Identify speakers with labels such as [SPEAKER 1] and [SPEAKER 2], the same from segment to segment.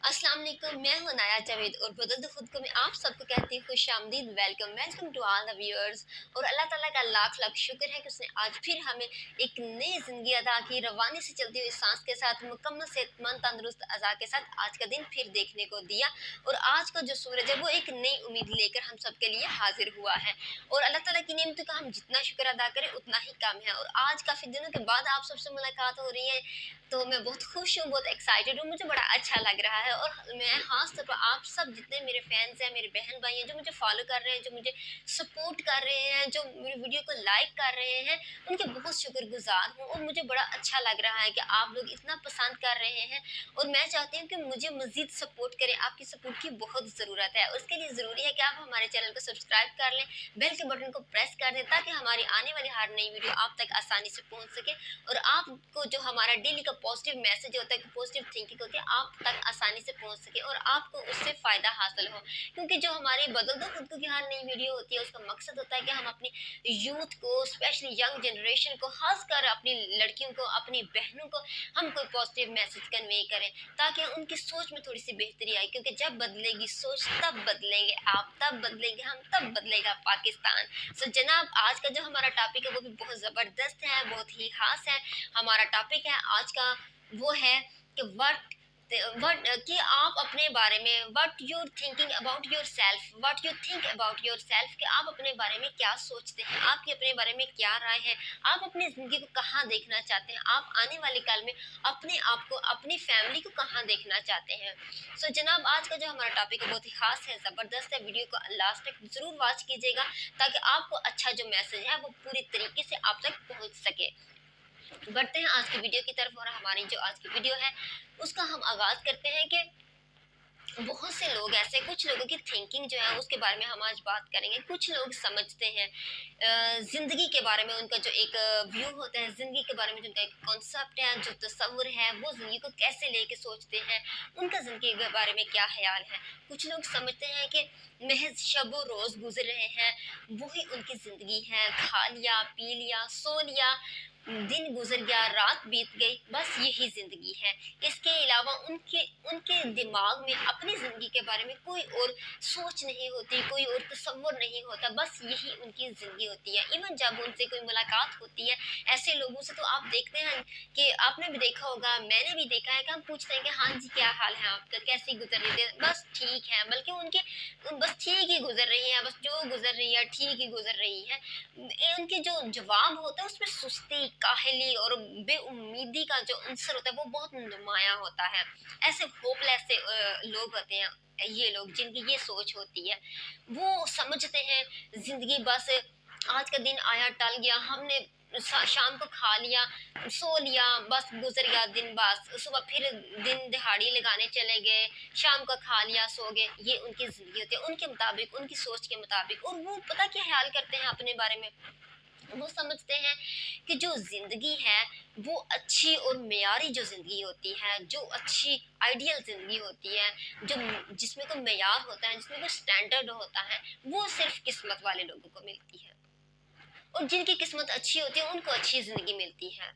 [SPEAKER 1] अस्सलाम वालेकुम, मैं हूं नाया जावेद और बदल दो खुद को मैं आप सबको कहती हूँ खुशामदीद, welcome to all the viewers. और अल्लाह ताला का लाख लाख शुक्र है कि उसने आज फिर हमें एक नई ज़िंदगी अदा की, रवानी से चलती हुई सांस के साथ, मुकम्मल सेहतमंद तंदुरुस्त अज़ा के साथ आज का दिन फिर देखने को दिया। और आज का जो सूरज है वो एक नई उम्मीद लेकर हम सब के लिए हाजिर हुआ है। और अल्लाह ताला की नेमतों का हम जितना शुक्र अदा करें उतना ही कम है। और आज काफ़ी दिनों के बाद आप सबसे मुलाकात हो रही है, तो मैं बहुत खुश हूँ, बहुत एक्साइटेड हूँ, मुझे बड़ा अच्छा लग रहा है। और मैं ख़ास तौर पर आप सब जितने मेरे फैंस हैं, मेरे बहन भाई हैं, जो मुझे फॉलो कर रहे हैं, जो मुझे सपोर्ट कर रहे हैं, जो मेरी वीडियो को लाइक कर रहे हैं, उनके बहुत शुक्रगुजार हूँ। और मुझे बड़ा अच्छा लग रहा है कि आप लोग इतना पसंद कर रहे हैं। और मैं चाहती हूँ कि मुझे मज़ीद सपोर्ट करें, आपकी सपोर्ट की बहुत ज़रूरत है। उसके लिए ज़रूरी है कि आप हमारे चैनल को सब्सक्राइब कर लें, बेल के बटन को प्रेस कर दें, ताकि हमारी आने वाली हर नई वीडियो आप तक आसानी से पहुँच सके। और आपको जो हमारा डेली का पॉजिटिव मैसेज होता है, कि पॉजिटिव थिंकिंग होती है, आप तक आसानी से पहुंच सके और आपको उससे फ़ायदा हासिल हो। क्योंकि जो हमारी बदल दो खुद को की हर नई वीडियो होती है, उसका मकसद होता है कि हम अपनी यूथ को, स्पेशली यंग जनरेशन को, खासकर अपनी लड़कियों को, अपनी बहनों को हम कोई पॉजिटिव मैसेज कन्वे करें, ताकि उनकी सोच में थोड़ी सी बेहतरी आए। क्योंकि जब बदलेगी सोच तब बदलेंगे आप, तब बदलेंगे हम, तब बदलेगा पाकिस्तान। सो जनाब, आज का जो हमारा टॉपिक है वो भी बहुत ज़बरदस्त है, बहुत ही ख़ास है। हमारा टॉपिक है आज का, वो है कि वट कि आप अपने बारे में, what you're thinking about your self, what you think about your self, कि आप अपने बारे में क्या सोचते हैं, आपकी अपने बारे में क्या राय है, आप अपनी ज़िंदगी को कहाँ देखना चाहते हैं, आप आने वाले काल में अपने आप को, अपनी फैमिली को कहाँ देखना चाहते हैं। सो जनाब, आज का जो हमारा टॉपिक है बहुत ही ख़ास है, ज़बरदस्त है। वीडियो को लास्ट तक ज़रूर वॉच कीजिएगा, ताकि आपको अच्छा जो मैसेज है वो पूरी तरीके से आप तक पहुँच सके। बढ़ते हैं आज की वीडियो की तरफ। और हमारी जो आज की वीडियो है उसका हम आगाज़ करते हैं कि बहुत से लोग ऐसे, कुछ लोगों की थिंकिंग जो है उसके बारे में हम आज बात करेंगे। कुछ लोग समझते हैं ज़िंदगी के बारे में, उनका जो एक व्यू होता है ज़िंदगी के बारे में, जो उनका एक कॉन्सेप्ट है, जो तस्वुर है, वो ज़िंदगी को कैसे लेके सोचते हैं, उनका ज़िंदगी के बारे में क्या ख्याल है। कुछ लोग समझते हैं कि महज शब रोज़ गुजर रहे हैं, वही उनकी ज़िंदगी है, खा लिया, पी लिया, सो लिया, दिन गुजर गया, रात बीत गई, बस यही ज़िंदगी है। इसके अलावा उनके उनके दिमाग में अपनी ज़िंदगी के बारे में कोई और सोच नहीं होती, कोई और तसव्वुर नहीं होता, बस यही उनकी ज़िंदगी होती है। इवन जब उनसे कोई मुलाकात होती है ऐसे लोगों से, तो आप देखते हैं कि आपने भी देखा होगा, मैंने भी देखा है, कि हम पूछते हैं कि हाँ जी क्या हाल है आपका, कैसी गुजर रही है, बस ठीक है, बल्कि बस ठीक ही गुजर रही है, बस जो गुजर रही है ठीक ही गुजर रही है। उनके जो जवाब होता है उसमें सुस्ती, काहली और बेउम्मीदी का जो अंसर होता है वो बहुत नुमायाँ होता है। ऐसे होपलेस से लोग होते हैं ये लोग, जिनकी ये सोच होती है। वो समझते हैं ज़िंदगी बस आज का दिन आया टल गया, हमने शाम को खा लिया, सो लिया, बस गुजर गया दिन, बस सुबह फिर दिन दिहाड़ी लगाने चले गए, शाम का खा लिया, सो गए। ये उनकी ज़िंदगी होती है, उनके मुताबिक, उनकी सोच के मुताबिक। और वो पता क्या ख्याल करते हैं अपने बारे में, वो समझते हैं कि जो ज़िंदगी है वो अच्छी और मेयारी जो ज़िंदगी होती है, जो अच्छी आइडियल ज़िंदगी होती है, जो जिसमें कोई मेयार होता है, जिसमें कोई स्टैंडर्ड होता है, वो सिर्फ किस्मत वाले लोगों को मिलती है। और जिनकी किस्मत अच्छी होती है उनको अच्छी ज़िंदगी मिलती है।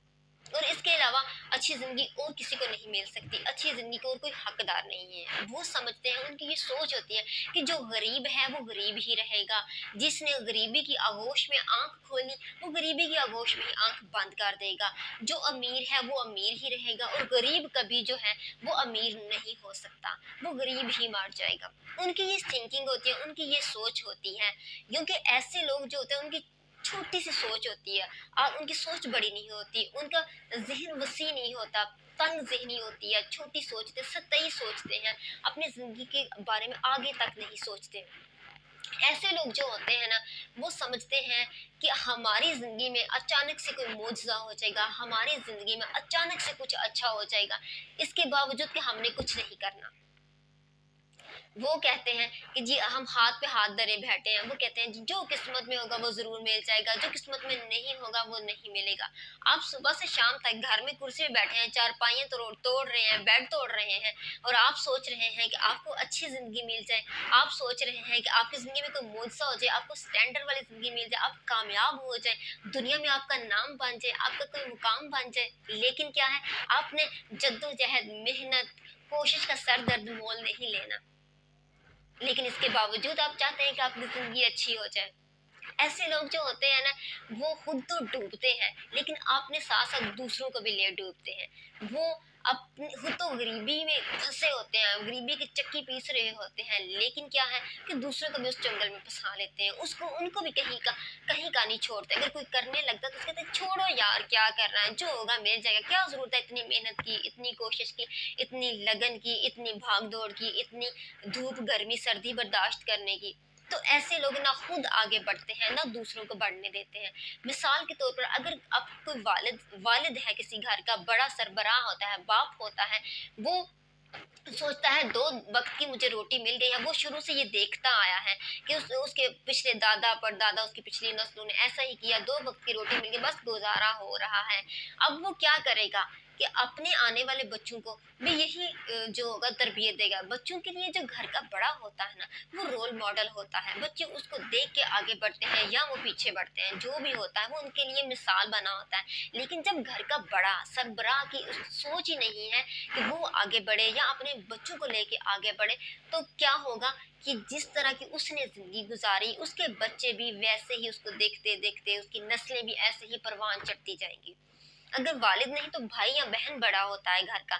[SPEAKER 1] और इसके अलावा अच्छी ज़िंदगी और किसी को नहीं मिल सकती, अच्छी ज़िंदगी का और कोई हकदार नहीं है। वो समझते हैं, उनकी ये सोच होती है कि जो गरीब है वो गरीब ही रहेगा, जिसने गरीबी की आगोश में आंख खोली वो गरीबी की आगोश में ही आंख बंद कर देगा, जो अमीर है वो अमीर ही रहेगा, और गरीब कभी जो है वो अमीर नहीं हो सकता, वो गरीब ही मर जाएगा। उनकी ये थिंकिंग होती है, उनकी ये सोच होती है। क्योंकि ऐसे लोग जो होते हैं उनकी छोटी सी सोच होती है, और उनकी सोच बड़ी नहीं होती, उनका ज़हन वसी नहीं होता, तंग ज़हनी होती है, छोटी सोचते, सतही सोचते हैं, अपनी ज़िंदगी के बारे में आगे तक नहीं सोचते। ऐसे लोग जो होते हैं ना, वो समझते हैं कि हमारी ज़िंदगी में अचानक से कोई मोजज़ा हो जाएगा, हमारी ज़िंदगी में अचानक से कुछ अच्छा हो जाएगा, इसके बावजूद कि हमने कुछ नहीं करना। वो कहते हैं कि जी हम हाथ पे हाथ धरे बैठे हैं, वो कहते हैं जो किस्मत में होगा वो ज़रूर मिल जाएगा, जो किस्मत में नहीं होगा वो नहीं मिलेगा। आप सुबह से शाम तक घर में कुर्सी पे बैठे हैं, चारपाइयाँ तोड़ तोड़ रहे हैं, बेड तोड़ रहे हैं, और आप सोच रहे हैं कि आपको अच्छी ज़िंदगी मिल जाए, आप सोच रहे हैं कि आपकी ज़िंदगी में कोई मुआवजा हो जाए, आपको स्टैंडर्ड वाली ज़िंदगी मिल जाए, आप कामयाब हो जाए, दुनिया में आपका नाम बन जाए, आपका कोई मुकाम बन जाए। लेकिन क्या है, आपने जद्दोजहद, मेहनत, कोशिश का सर दर्द मोल नहीं लेना, लेकिन इसके बावजूद आप चाहते हैं कि आपकी ज़िंदगी अच्छी हो जाए। ऐसे लोग जो होते हैं ना, वो खुद तो डूबते हैं, लेकिन अपने साथ साथ दूसरों को भी ले डूबते हैं। वो अपने खुद तो गरीबी में फंसे होते हैं, गरीबी की चक्की पीस रहे होते हैं, लेकिन क्या है कि दूसरों को भी उस जंगल में फंसा लेते हैं। उसको उनको भी कहीं का नहीं छोड़ते। अगर कोई करने लगता तो कहते हैं छोड़ो यार, क्या कर रहा है, जो होगा मिल जाएगा, क्या जरूरत है इतनी मेहनत की, इतनी कोशिश की, इतनी लगन की, इतनी भाग दौड़ की, इतनी धूप गर्मी सर्दी बर्दाश्त करने की। तो ऐसे लोग ना खुद आगे बढ़ते हैं, ना दूसरों को बढ़ने देते हैं। मिसाल के तौर पर अगर अब कोई वालिद वालिद है, किसी घर का बड़ा सरबराह होता है, बाप होता है, वो सोचता है दो वक्त की मुझे रोटी मिल गई है। वो शुरू से ये देखता आया है कि उसके पिछले दादा परदादा, उसकी पिछली नस्लों ने ऐसा ही किया, दो वक्त की रोटी मिल गई, बस गुजारा हो रहा है। अब वो क्या करेगा कि अपने आने वाले बच्चों को भी यही जो होगा तरबियत देगा। बच्चों के लिए जो घर का बड़ा होता है ना, वो रोल मॉडल होता है। बच्चे उसको देख के आगे बढ़ते हैं या वो पीछे बढ़ते हैं, जो भी होता है वो उनके लिए मिसाल बना होता है। लेकिन जब घर का बड़ा सरबराह की सोच ही नहीं है कि वो आगे बढ़े या अपने बच्चों को लेके आगे बढ़े, तो क्या होगा कि जिस तरह की उसने जिंदगी गुजारी, उसके बच्चे भी वैसे ही उसको देखते देखते, उसकी नस्लें भी ऐसे ही परवान चढ़ती जाएंगी। अगर वालिद नहीं तो भाई या बहन बड़ा होता है घर का।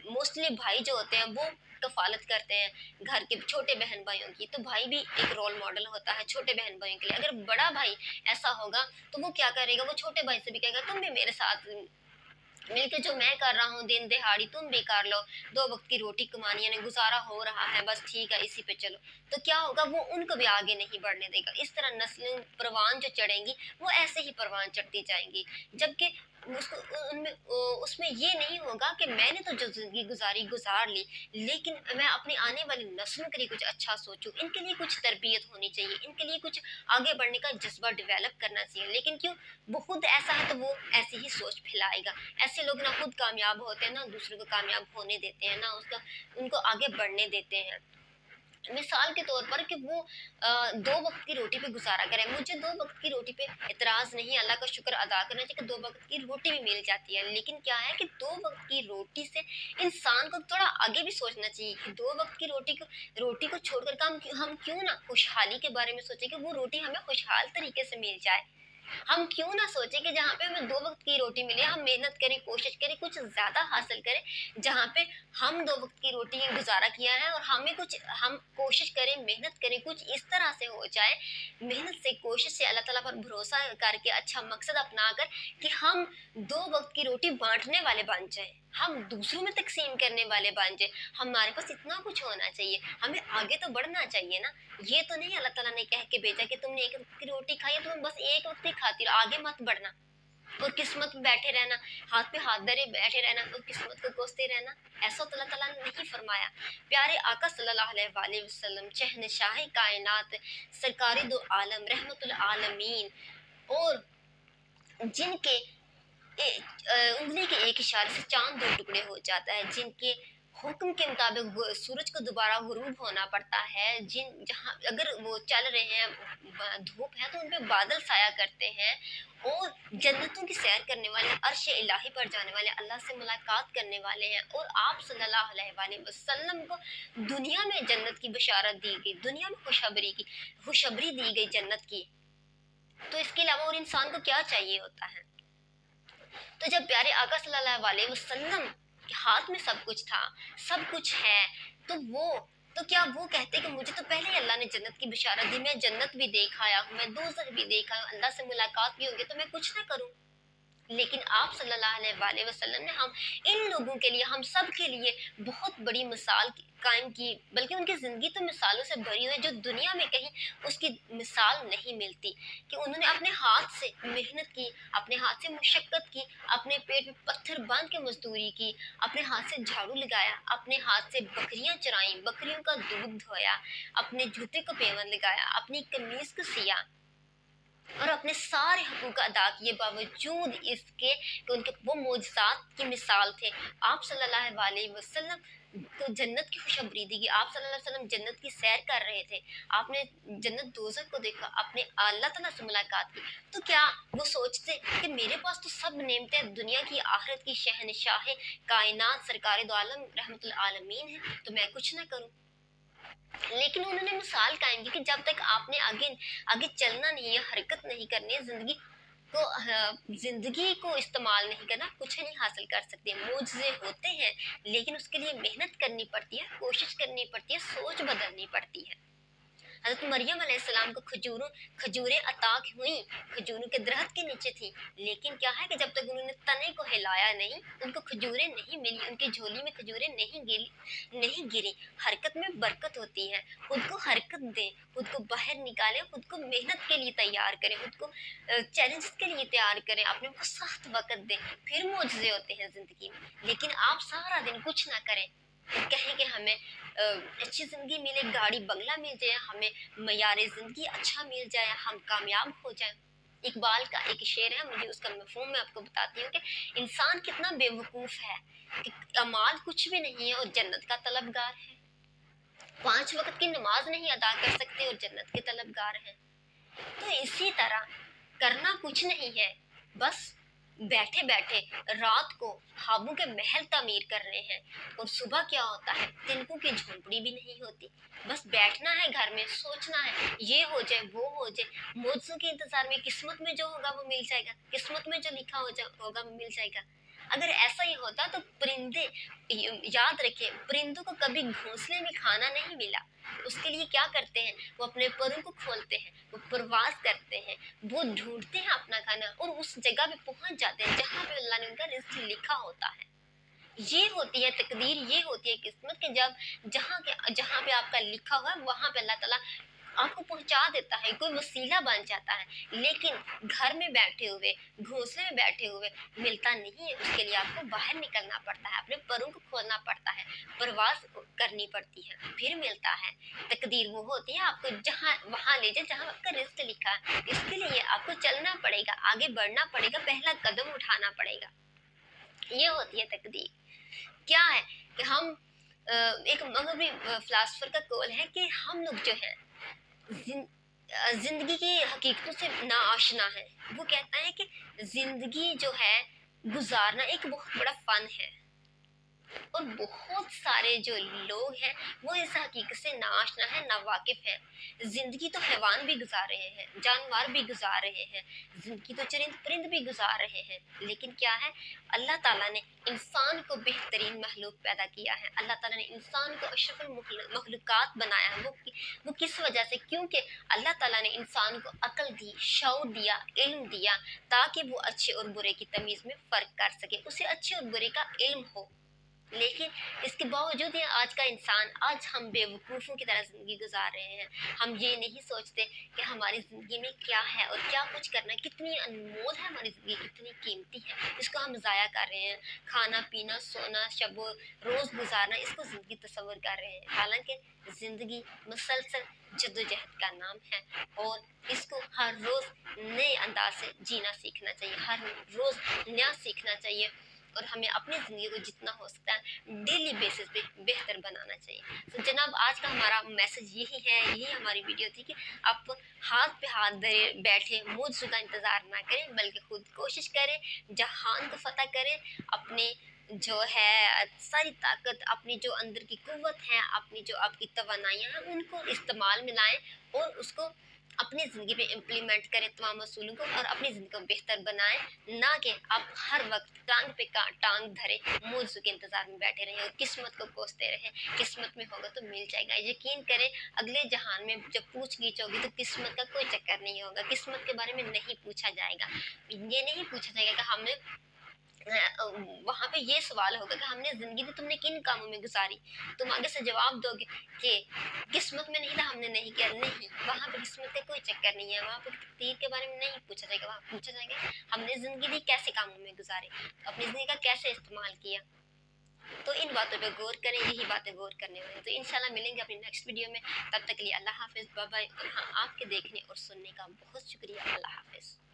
[SPEAKER 1] मोस्टली भाई जो होते हैं वो कफालत करते हैं घर के छोटे बहन भाइयों की, तो भाई भी एक रोल मॉडल होता है छोटे बहन भाइयों के लिए। अगर बड़ा भाई ऐसा होगा तो वो क्या करेगा, वो छोटे भाई से भी कहेगा तुम भी मेरे साथ मिलके जो मैं कर रहा हूँ दिन दिहाड़ी तुम भी कर लो, दो वक्त की रोटी कमानी है, गुजारा हो रहा है, बस ठीक है इसी पे चलो। तो क्या होगा, वो उनको भी आगे नहीं बढ़ने देगा। इस तरह नस्लें परवान जो चढ़ेंगी वो ऐसे ही परवान चढ़ती जाएंगी। जबकि उसको उनमें उसमें ये नहीं होगा कि मैंने तो जो जिंदगी गुजारी गुजार ली, लेकिन मैं अपनी आने वाली नस्लों के लिए कुछ अच्छा सोचूं, इनके लिए कुछ तरबियत होनी चाहिए, इनके लिए कुछ आगे बढ़ने का जज्बा डेवलप करना चाहिए। लेकिन क्यों, वो खुद ऐसा है तो वो ऐसी ही सोच फैलाएगा। ऐसे लोग ना खुद कामयाब होते हैं, ना दूसरों को कामयाब होने देते हैं, ना उसका उनको आगे बढ़ने देते हैं। मिसाल के तौर पर कि वो दो वक्त की रोटी पे गुजारा करें। मुझे दो वक्त की रोटी पे एतराज नहीं, अल्लाह का शुक्र अदा करना चाहिए कि दो वक्त की रोटी भी मिल जाती है। लेकिन क्या है कि दो वक्त की रोटी से इंसान को थोड़ा आगे भी सोचना चाहिए कि दो वक्त की रोटी को छोड़कर हम क्यों ना खुशहाली के बारे में सोचें कि वो रोटी हमें खुशहाल तरीके से मिल जाए। हम क्यों ना सोचे कि जहाँ पे हमें दो वक्त की रोटी मिले, हम मेहनत करें, कोशिश करें, कुछ ज्यादा हासिल करें। जहाँ पे हम दो वक्त की रोटी गुजारा किया है और हम कोशिश करें, मेहनत करें, कुछ इस तरह से हो जाए, मेहनत से, कोशिश से, अल्लाह ताला पर भरोसा करके, अच्छा मकसद अपना कर कि हम दो वक्त की रोटी बांटने वाले बन जाए, हम दूसरों में तकसीम करने वाले बन जाए। हमारे पास इतना कुछ होना चाहिए, हमें आगे तो बढ़ना चाहिए ना। ये तो नहीं अल्लाह ताला ने कह के भेजा कि तुमने एक वक्त की रोटी खाई है, तुम बस एक वक्त ही खाती रहो, आगे मत बढ़ना और किस्मत में बैठे रहना, हाथ पे हाथ धरे बैठे रहना और किस्मत को कोसते रहना। ऐसा तो अल्लाह ताला ने नहीं फरमाया। प्यारे आका सल्लल्लाहु अलैहि वसल्लम, शहनशाह कायनात, सरकारी दो आलम, रहमतुल आलमीन, और जिनके उंगली के एक इशारे से चांद दो टुकड़े हो जाता है, जिनके हुक्म के मुताबिक सूरज को दोबारा गुरूब होना पड़ता है, जिन जहाँ अगर वो चल रहे हैं, धूप है तो उनपे बादल साया करते हैं, और जन्नतों की सैर करने वाले, अर्श इलाही पर जाने वाले, अल्लाह से मुलाकात करने वाले हैं। और आप सल्लल्लाहु अलैहि वसल्लम को दुनिया में जन्नत की बशारत दी गई, दुनिया में खुशखबरी दी गई जन्नत की। तो इसके अलावा और इंसान को क्या चाहिए होता है। तो जब प्यारे आका सल्लल्लाहु अलैहि वसल्लम के हाथ में सब कुछ था, सब कुछ है, तो क्या वो कहते कि मुझे तो पहले ही अल्लाह ने जन्नत की बिशारत दी, मैं जन्नत भी देख आया हूँ, मैं दोज़ख भी देखा हूँ, अल्लाह से मुलाकात भी होगी, तो मैं कुछ ना करूँ। लेकिन आप सल्लल्लाहु अलैहि वसल्लम ने हम इन लोगों के लिए, हम सब के लिए बहुत बड़ी मिसाल कायम की, बल्कि उनकी ज़िंदगी तो मिसालों से भरी हुई है, जो दुनिया में कहीं उसकी मिसाल नहीं मिलती। कि उन्होंने अपने हाथ से मेहनत की, अपने हाथ से मुशक्क़त की, अपने पेट में पत्थर बांध के मजदूरी की, अपने हाथ से झाड़ू लगाया, अपने हाथ से बकरियां चराई, बकरियों का दूध धोया, अपने जूते को पेवन लगाया, अपनी कमीज़ को सिया, और अपने सारे हकूक़ अदा किए, बावजूद इसके कि उनके वो मोजज़ात की मिसाल थे। आप सल्लल्लाहु अलैहि वसल्लम को जन्नत की खुशखबरी दी कि आप सल्लल्लाहु अलैहि वसल्लम जन्नत की सैर कर रहे थे, आपने जन्नत दोज़ख को देखा, आपने अल्लाह ताला से मुलाकात की। तो क्या वो सोचते कि मेरे पास तो सब नेमतें दुनिया की, आखिरत की, शहंशाह कायनात सरकार दो आलम रहमतुल आलमीन है, तो मैं कुछ ना करूँ? लेकिन उन्होंने मिसाल कायम की कि जब तक आपने आगे आगे चलना नहीं है, हरकत नहीं करनी है, ज़िंदगी को इस्तेमाल नहीं करना, कुछ नहीं हासिल कर सकते। मुआवज़े होते हैं, लेकिन उसके लिए मेहनत करनी पड़ती है, कोशिश करनी पड़ती है, सोच बदलनी पड़ती है। हज़रत मरियम अलैहिस्सलाम को खजूरें अता हुई, खजूरों के दरख्त के नीचे थी, लेकिन क्या है कि जब तक उन्होंने तने को हिलाया नहीं, उनको खजूरें नहीं मिली, उनकी झोली में खजूरें नहीं गिरी। हरकत में बरकत होती है, खुद को हरकत दें, खुद को बाहर निकालें, खुद को मेहनत के लिए तैयार करें, खुद को चैलेंज के लिए तैयार करें, अपने को सख्त वक़्त दें, फिर मुआवज़े होते हैं ज़िंदगी में। लेकिन आप सारा दिन कुछ ना करें, कहें कि हमें अच्छी ज़िंदगी मिले, गाड़ी बंगला मिल जाए, हमें मयार ज़िंदगी अच्छा मिल जाए, हम कामयाब हो जाएँ। इकबाल का एक शेर है, मुझे उसका मफ़हूम मैं आपको बताती हूँ कि इंसान कितना बेवकूफ़ है कि अमाल कुछ भी नहीं है और जन्नत का तलबगार है। 5 वक़्त की नमाज़ नहीं अदा कर सकते और जन्नत के तलबगार हैं। तो इसी तरह करना कुछ नहीं है, बस बैठे-बैठे रात को ख्वाबों के महल तामीर कर रहे हैं और सुबह क्या होता है, तिनकों की झोंपड़ी भी नहीं होती। बस बैठना है घर में, सोचना है ये हो जाए, वो हो जाए, मौजों के इंतज़ार में, किस्मत में जो होगा वो मिल जाएगा, किस्मत में जो लिखा होगा वो मिल जाएगा। अगर ऐसा ही होता तो परिंदे, याद रखिए, परिंदों को कभी घोंसले में खाना नहीं मिला। उसके लिए क्या करते हैं, वो अपने परों को खोलते हैं, वो प्रवास करते हैं, वो ढूंढते हैं अपना खाना और उस जगह पे पहुंच जाते हैं जहाँ पे अल्लाह ने उनका रिज़्क लिखा होता है। ये होती है तकदीर, ये होती है किस्मत के जब जहाँ पे आपका लिखा हुआ है वहाँ पे अल्लाह ताला आपको पहुंचा देता है, कोई वसीला बन जाता है। लेकिन घर में बैठे हुए, घोंसले में बैठे हुए मिलता नहीं है, उसके लिए आपको बाहर निकलना पड़ता है, अपने परों को खोलना पड़ता है, प्रवास करनी पड़ती है, फिर मिलता है। तकदीर वो होती है आपको जहाँ वहाँ ले जाए जहाँ आपका रिज़्क लिखा है। इसके लिए आपको चलना पड़ेगा, आगे बढ़ना पड़ेगा, पहला कदम उठाना पड़ेगा। ये होती है तकदीर। क्या है कि हम एक मगरबी फ़िलासफ़र का कौल है कि हम लोग जो हैं ज़िंदगी की हकीकतों से नाआशना हैं। वो कहता है कि ज़िंदगी जो है गुज़ारना एक बहुत बड़ा फ़न है। और बहुत सारे जो लोग हैं वो इस हकीकत से नाआशना है, नावाकिफ है। जिंदगी तो हैवान भी गुजार रहे हैं, जानवर भी गुजार रहे हैं, जिंदगी तो चरिंद परिंद भी गुजार रहे हैं, लेकिन क्या है, अल्लाह ताला ने इंसान को बेहतरीन मखलूक पैदा किया है। अल्लाह ताला ने इंसान को अशरफुल मखलूकात बनाया है। वो किस वजह से? क्योंकि अल्लाह ताला ने इंसान को अकल दी, शऊर दिया, इल्म दिया, ताकि वो अच्छे और बुरे की तमीज़ में फ़र्क कर सके, उसे अच्छे और बुरे का इल्म हो। लेकिन इसके बावजूद ये आज का इंसान, आज हम बेवकूफ़ों की तरह ज़िंदगी गुजार रहे हैं। हम ये नहीं सोचते कि हमारी ज़िंदगी में क्या है और क्या कुछ करना है, कितनी अनमोल है हमारी ज़िंदगी, कितनी कीमती है, इसको हम ज़ाया कर रहे हैं। खाना पीना, सोना, शब रोज़ गुजारना, इसको ज़िंदगी तस्वर कर रहे हैं। हालांकि ज़िंदगी मुसलसल जद्दोजहद का नाम है और इसको हर रोज़ नए अंदाज से जीना सीखना चाहिए, हर रोज़ नया सीखना चाहिए और हमें अपनी ज़िंदगी को जितना हो सकता है डेली बेसिस पे बेहतर बनाना चाहिए। तो जनाब, आज का हमारा मैसेज यही है, यही हमारी वीडियो थी कि आप हाथ पे हाथ धरे बैठे मौजू का इंतज़ार ना करें, बल्कि खुद कोशिश करें, जहान को फ़तह करें, अपने जो है सारी ताकत, अपनी जो अंदर की कुव्वत है, अपनी जो आपकी तवानाइयाँ हैं, उनको इस्तेमाल में लाएँ और उसको अपनी ज़िंदगी में इम्प्लीमेंट करें तमाम असूलों को और अपनी ज़िंदगी को बेहतर बनाएं, ना कि आप हर वक्त टांग पे टांग धरे मौजू के इंतज़ार में बैठे रहें और किस्मत को कोसते रहें। किस्मत में होगा तो मिल जाएगा, यकीन करें, अगले जहान में जब पूछ गीच होगी तो किस्मत का कोई चक्कर नहीं होगा, किस्मत के बारे में नहीं पूछा जाएगा। ये नहीं पूछा जाएगा कि हमने वहाँ पे ये सवाल होगा कि हमने ज़िंदगी में तुमने किन कामों में गुजारी, तुम आगे से जवाब दोगे कि किस्मत में नहीं था, हमने नहीं किया। नहीं, वहाँ पे किस्मत का कोई चक्कर नहीं है, वहाँ पे तकदीर के बारे में नहीं पूछा जाएगा, वहाँ पूछा जाएगा हमने ज़िंदगी दी कैसे कामों में गुजारी, अपनी ज़िंदगी का कैसे इस्तेमाल किया। तो इन बातों पे गौर करें, यही बातें गौर करने वाली हैं। तो इंशाल्लाह मिलेंगे अपनी नेक्स्ट वीडियो में, तब तक के लिए अल्लाह हाफ़िज़, बाय बाय। और हाँ, आपके देखने और सुनने का बहुत शुक्रिया। अल्लाह हाफ़िज़।